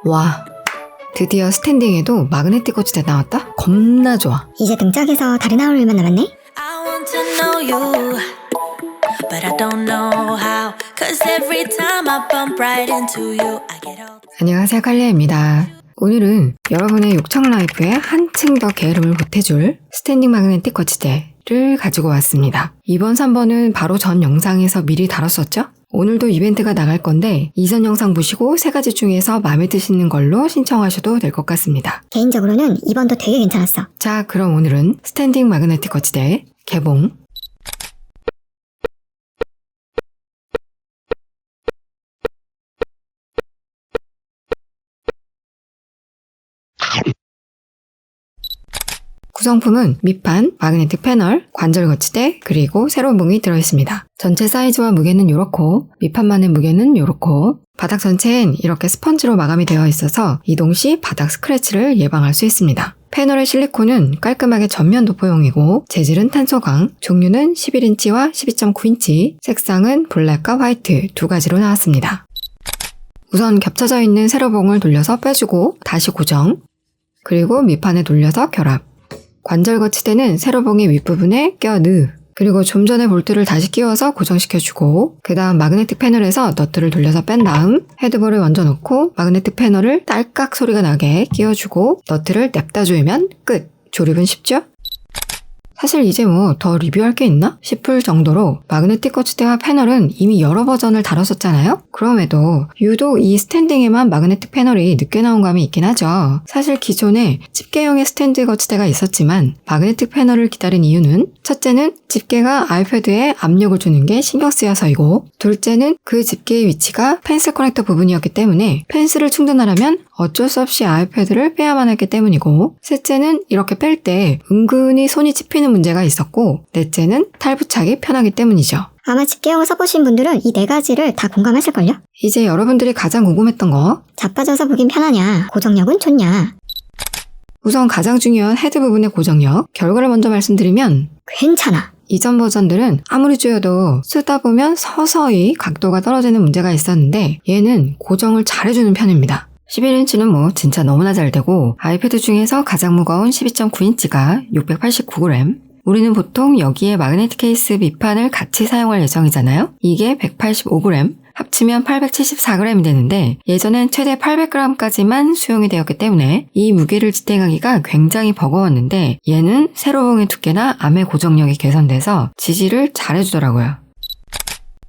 와, 드디어 스탠딩에도 마그네틱 거치대 나왔다? 겁나 좋아. 이제 등짝에서 다리 나올 일만 남았네? I want to know you, but I don't know how. Cause every time I bump right into you, I get all. 안녕하세요, 칼리아입니다. 오늘은 여러분의 욕창 라이프에 한층 더 게으름을 보태줄 스탠딩 마그네틱 거치대를 가지고 왔습니다. 이번 3번은 바로 전 영상에서 미리 다뤘었죠? 오늘도 이벤트가 나갈 건데 이전 영상 보시고 3가지 중에서 마음에 드시는 걸로 신청하셔도 될 것 같습니다. 개인적으로는 2번도 되게 괜찮았어. 자, 그럼 오늘은 스탠딩 마그네틱 거치대 개봉. 구성품은 밑판, 마그네틱 패널, 관절 거치대, 그리고 세로봉이 들어있습니다. 전체 사이즈와 무게는 요렇고 밑판만의 무게는 요렇고 바닥 전체엔 이렇게 스펀지로 마감이 되어 있어서 이동 시 바닥 스크래치를 예방할 수 있습니다. 패널의 실리콘은 깔끔하게 전면 도포용이고 재질은 탄소광, 종류는 11인치와 12.9인치, 색상은 블랙과 화이트 2가지로 나왔습니다. 우선 겹쳐져 있는 세로봉을 돌려서 빼주고 다시 고정, 그리고 밑판에 돌려서 결합. 관절 거치대는 세로봉의 윗부분에 껴 넣, 그리고 좀 전에 볼트를 다시 끼워서 고정시켜주고 그 다음 마그네틱 패널에서 너트를 돌려서 뺀 다음 헤드볼을 얹어 놓고 마그네틱 패널을 딸깍 소리가 나게 끼워주고 너트를 냅다 조이면 끝! 조립은 쉽죠? 사실 이제 뭐 더 리뷰할 게 있나 싶을 정도로 마그네틱 거치대와 패널은 이미 여러 버전을 다뤘었잖아요? 그럼에도 유독 이 스탠딩에만 마그네틱 패널이 늦게 나온 감이 있긴 하죠. 사실 기존에 집게형의 스탠드 거치대가 있었지만 마그네틱 패널을 기다린 이유는 첫째는 집게가 아이패드에 압력을 주는 게 신경 쓰여서이고, 둘째는 그 집게의 위치가 펜슬 커넥터 부분이었기 때문에 펜슬을 충전하려면 어쩔 수 없이 아이패드를 빼야만 했기 때문이고, 셋째는 이렇게 뺄 때 은근히 손이 찝히는 문제가 있었고, 넷째는 탈부착이 편하기 때문이죠. 아마 집게형을 써보신 분들은 이 4가지를 다 공감하실걸요? 이제 여러분들이 가장 궁금했던 거, 자빠져서 보긴 편하냐, 고정력은 좋냐. 우선 가장 중요한 헤드 부분의 고정력, 결과를 먼저 말씀드리면 괜찮아. 이전 버전들은 아무리 조여도 쓰다 보면 서서히 각도가 떨어지는 문제가 있었는데 얘는 고정을 잘해주는 편입니다. 11인치는 뭐 진짜 너무나 잘 되고, 아이패드 중에서 가장 무거운 12.9인치가 689g, 우리는 보통 여기에 마그네틱 케이스 밑판을 같이 사용할 예정이잖아요. 이게 185g, 합치면 874g이 되는데 예전엔 최대 800g까지만 수용이 되었기 때문에 이 무게를 지탱하기가 굉장히 버거웠는데 얘는 세로봉의 두께나 암의 고정력이 개선돼서 지지를 잘해주더라고요.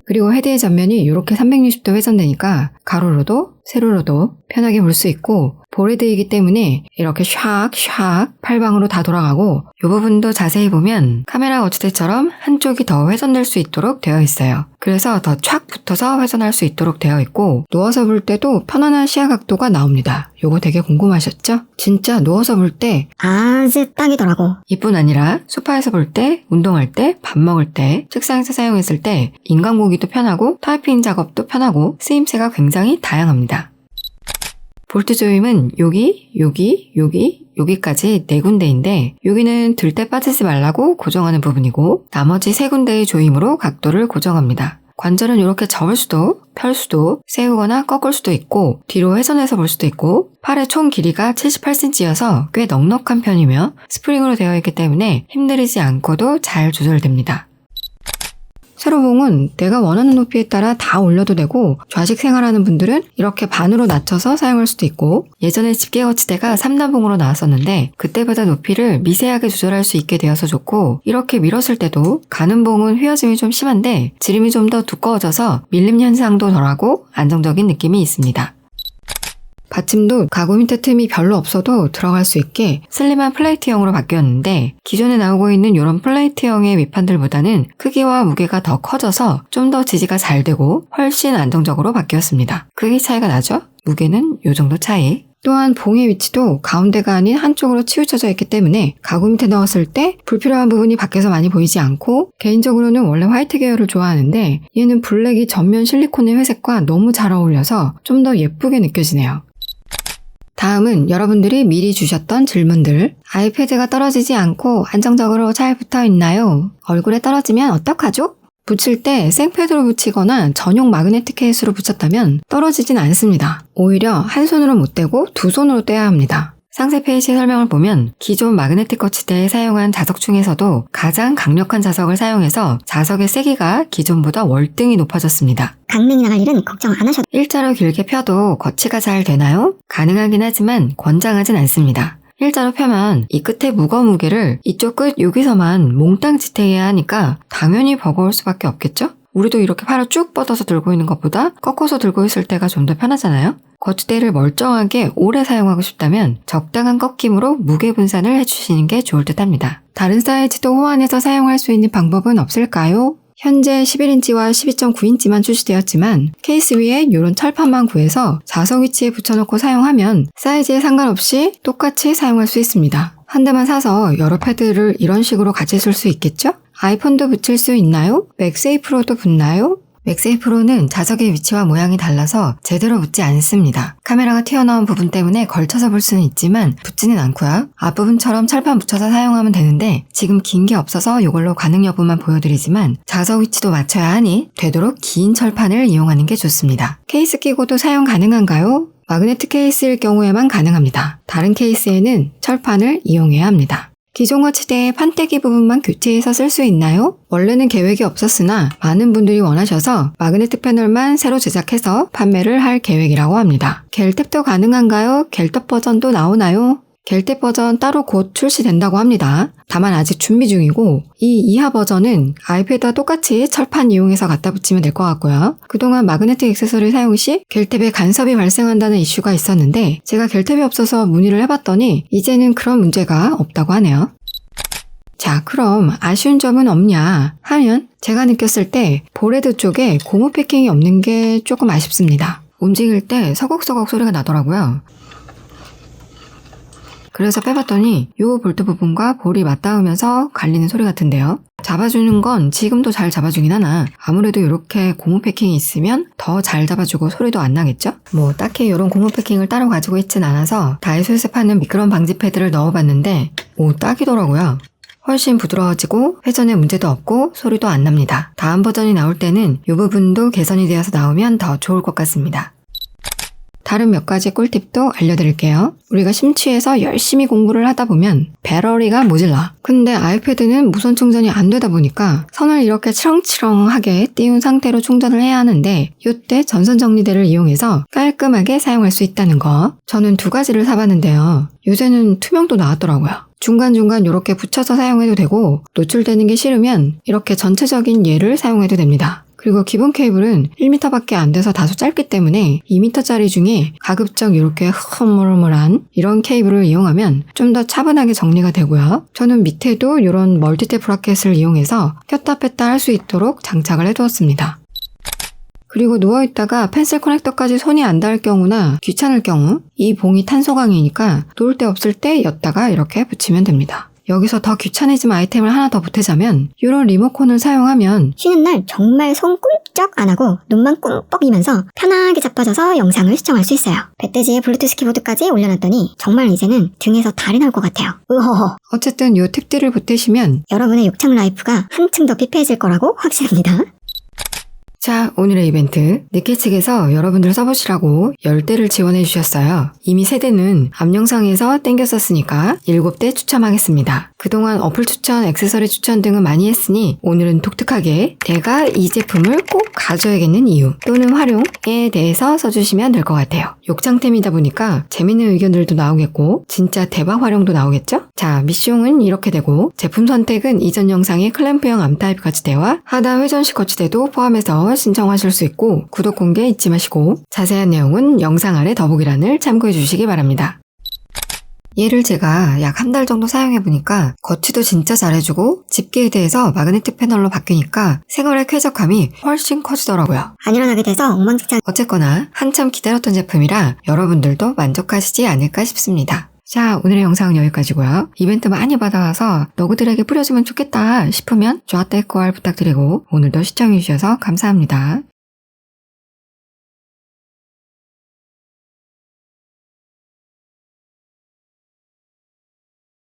그리고 헤드의 전면이 이렇게 360도 회전되니까 가로로도 세로로도 편하게 볼 수 있고, 볼헤드이기 때문에 이렇게 샥샥 팔방으로 다 돌아가고, 이 부분도 자세히 보면 카메라 거치대처럼 한쪽이 더 회전될 수 있도록 되어 있어요. 그래서 더 촥 붙어서 회전할 수 있도록 되어 있고, 누워서 볼 때도 편안한 시야 각도가 나옵니다. 요거 되게 궁금하셨죠? 진짜 누워서 볼 때 아주 딱이더라고. 이뿐 아니라 소파에서 볼 때, 운동할 때, 밥 먹을 때, 책상에서 사용했을 때 인간 보기도 편하고 타이핑 작업도 편하고 쓰임새가 굉장히 다양합니다. 볼트 조임은 여기까지 4군데인데 여기는 들 때 빠지지 말라고 고정하는 부분이고, 나머지 3군데의 조임으로 각도를 고정합니다. 관절은 이렇게 접을 수도, 펼 수도, 세우거나 꺾을 수도 있고, 뒤로 회전해서 볼 수도 있고, 팔의 총 길이가 78cm여서 꽤 넉넉한 편이며 스프링으로 되어 있기 때문에 힘들이지 않고도 잘 조절됩니다. 세로봉은 내가 원하는 높이에 따라 다 올려도 되고, 좌식 생활하는 분들은 이렇게 반으로 낮춰서 사용할 수도 있고, 예전에 집게 거치대가 3단봉으로 나왔었는데 그때보다 높이를 미세하게 조절할 수 있게 되어서 좋고, 이렇게 밀었을 때도 가는 봉은 휘어짐이 좀 심한데 지름이 좀 더 두꺼워져서 밀림 현상도 덜하고 안정적인 느낌이 있습니다. 받침도 가구 밑에 틈이 별로 없어도 들어갈 수 있게 슬림한 플레이트형으로 바뀌었는데, 기존에 나오고 있는 이런 플레이트형의 밑판들보다는 크기와 무게가 더 커져서 좀 더 지지가 잘 되고 훨씬 안정적으로 바뀌었습니다. 크기 차이가 나죠? 무게는 요 정도 차이. 또한 봉의 위치도 가운데가 아닌 한쪽으로 치우쳐져 있기 때문에 가구 밑에 넣었을 때 불필요한 부분이 밖에서 많이 보이지 않고, 개인적으로는 원래 화이트 계열을 좋아하는데 얘는 블랙이 전면 실리콘의 회색과 너무 잘 어울려서 좀 더 예쁘게 느껴지네요. 다음은 여러분들이 미리 주셨던 질문들. 아이패드가 떨어지지 않고 안정적으로 잘 붙어 있나요? 얼굴에 떨어지면 어떡하죠? 붙일 때 생패드로 붙이거나 전용 마그네틱 케이스로 붙였다면 떨어지진 않습니다. 오히려 한 손으로 못 떼고 두 손으로 떼야 합니다. 상세 페이지 설명을 보면 기존 마그네틱 거치대에 사용한 자석 중에서도 가장 강력한 자석을 사용해서 자석의 세기가 기존보다 월등히 높아졌습니다. 강냉이 나갈 일은 걱정 안 하셔도 일자로 길게 펴도 거치가 잘 되나요? 가능하긴 하지만 권장하진 않습니다. 일자로 펴면 이 끝의 무거운 무게를 이쪽 끝 여기서만 몽땅 지탱해야 하니까 당연히 버거울 수밖에 없겠죠? 우리도 이렇게 팔을 쭉 뻗어서 들고 있는 것보다 꺾어서 들고 있을 때가 좀 더 편하잖아요? 거치대를 멀쩡하게 오래 사용하고 싶다면 적당한 꺾임으로 무게 분산을 해주시는 게 좋을 듯 합니다. 다른 사이즈도 호환해서 사용할 수 있는 방법은 없을까요? 현재 11인치와 12.9인치만 출시되었지만 케이스 위에 이런 철판만 구해서 자석 위치에 붙여놓고 사용하면 사이즈에 상관없이 똑같이 사용할 수 있습니다. 한 대만 사서 여러 패드를 이런 식으로 같이 쓸 수 있겠죠? 아이폰도 붙일 수 있나요? 맥세이프로도 붙나요? 맥세이프로는 자석의 위치와 모양이 달라서 제대로 붙지 않습니다. 카메라가 튀어나온 부분 때문에 걸쳐서 볼 수는 있지만 붙지는 않고요. 앞부분처럼 철판 붙여서 사용하면 되는데 지금 긴 게 없어서 이걸로 가능 여부만 보여드리지만 자석 위치도 맞춰야 하니 되도록 긴 철판을 이용하는 게 좋습니다. 케이스 끼고도 사용 가능한가요? 마그네틱 케이스일 경우에만 가능합니다. 다른 케이스에는 철판을 이용해야 합니다. 기존 거치대의 판때기 부분만 교체해서 쓸 수 있나요? 원래는 계획이 없었으나 많은 분들이 원하셔서 마그네틱 패널만 새로 제작해서 판매를 할 계획이라고 합니다. 겔탭도 가능한가요? 겔탭 버전도 나오나요? 겔탭 버전 따로 곧 출시된다고 합니다. 다만 아직 준비 중이고 이 이하 버전은 아이패드와 똑같이 철판 이용해서 갖다 붙이면 될 것 같고요. 그동안 마그네틱 액세서리 사용 시 겔탭에 간섭이 발생한다는 이슈가 있었는데 제가 겔탭이 없어서 문의를 해봤더니 이제는 그런 문제가 없다고 하네요. 자, 그럼 아쉬운 점은 없냐 하면 제가 느꼈을 때 볼헤드 쪽에 고무 패킹이 없는 게 조금 아쉽습니다. 움직일 때 서걱서걱 소리가 나더라고요. 그래서 빼봤더니 이 볼트 부분과 볼이 맞닿으면서 갈리는 소리 같은데요. 잡아주는 건 지금도 잘 잡아주긴 하나 아무래도 이렇게 고무 패킹이 있으면 더 잘 잡아주고 소리도 안 나겠죠? 뭐 딱히 이런 고무 패킹을 따로 가지고 있진 않아서 다이소에서 파는 미끄럼 방지 패드를 넣어봤는데 딱이더라고요. 훨씬 부드러워지고 회전에 문제도 없고 소리도 안 납니다. 다음 버전이 나올 때는 이 부분도 개선이 되어서 나오면 더 좋을 것 같습니다. 다른 몇 가지 꿀팁도 알려드릴게요. 우리가 심취해서 열심히 공부를 하다 보면 배터리가 모질라. 근데 아이패드는 무선 충전이 안 되다 보니까 선을 이렇게 치렁치렁하게 띄운 상태로 충전을 해야 하는데 이때 전선 정리대를 이용해서 깔끔하게 사용할 수 있다는 거. 저는 두 가지를 사봤는데요. 요새는 투명도 나왔더라고요. 중간중간 이렇게 붙여서 사용해도 되고 노출되는 게 싫으면 이렇게 전체적인 얘를 사용해도 됩니다. 그리고 기본 케이블은 1m밖에 안 돼서 다소 짧기 때문에 2m짜리 중에 가급적 이렇게 흐물흐물한 이런 케이블을 이용하면 좀 더 차분하게 정리가 되고요. 저는 밑에도 이런 멀티탭 브라켓을 이용해서 켰다 뺐다 할 수 있도록 장착을 해두었습니다. 그리고 누워있다가 펜슬 커넥터까지 손이 안 닿을 경우나 귀찮을 경우 이 봉이 탄소광이니까 놓을 데 없을 때 였다가 이렇게 붙이면 됩니다. 여기서 더 귀차니즘 아이템을 하나 더 보태자면 이런 리모컨을 사용하면 쉬는 날 정말 손 꿈쩍 안 하고 눈만 꿀뻑이면서 편하게 자빠져서 영상을 시청할 수 있어요. 배돼지에 블루투스 키보드까지 올려놨더니 정말 이제는 등에서 달이 나올 것 같아요. 으허허. 어쨌든 이 팁들을 보태시면 여러분의 욕창 라이프가 한층 더 피폐해질 거라고 확신합니다. 자, 오늘의 이벤트. 니케 측에서 여러분들 써보시라고 10대를 지원해 주셨어요. 이미 3대는 앞 영상에서 땡겼었으니까 7대 추첨하겠습니다. 그동안 어플 추천, 액세서리 추천 등은 많이 했으니 오늘은 독특하게 내가 이 제품을 꼭 가져야겠는 이유 또는 활용에 대해서 써주시면 될 것 같아요. 욕창템이다 보니까 재밌는 의견들도 나오겠고 진짜 대박 활용도 나오겠죠? 자, 미숑은 이렇게 되고 제품 선택은 이전 영상의 클램프형 암타입 거치대와 하단 회전식 거치대도 포함해서 신청하실 수 있고 구독 공개 잊지 마시고 자세한 내용은 영상 아래 더보기란을 참고해 주시기 바랍니다. 얘를 제가 약 한 달 정도 사용해보니까 거치도 진짜 잘해주고 집게에 대해서 마그네틱 패널로 바뀌니까 생활의 쾌적함이 훨씬 커지더라고요. 안 일어나게 돼서 엉망진창. 어쨌거나 한참 기다렸던 제품이라 여러분들도 만족하시지 않을까 싶습니다. 자, 오늘의 영상은 여기까지고요. 이벤트 많이 받아와서 너구들에게 뿌려주면 좋겠다 싶으면 좋아요, 댓글 부탁드리고 오늘도 시청해주셔서 감사합니다.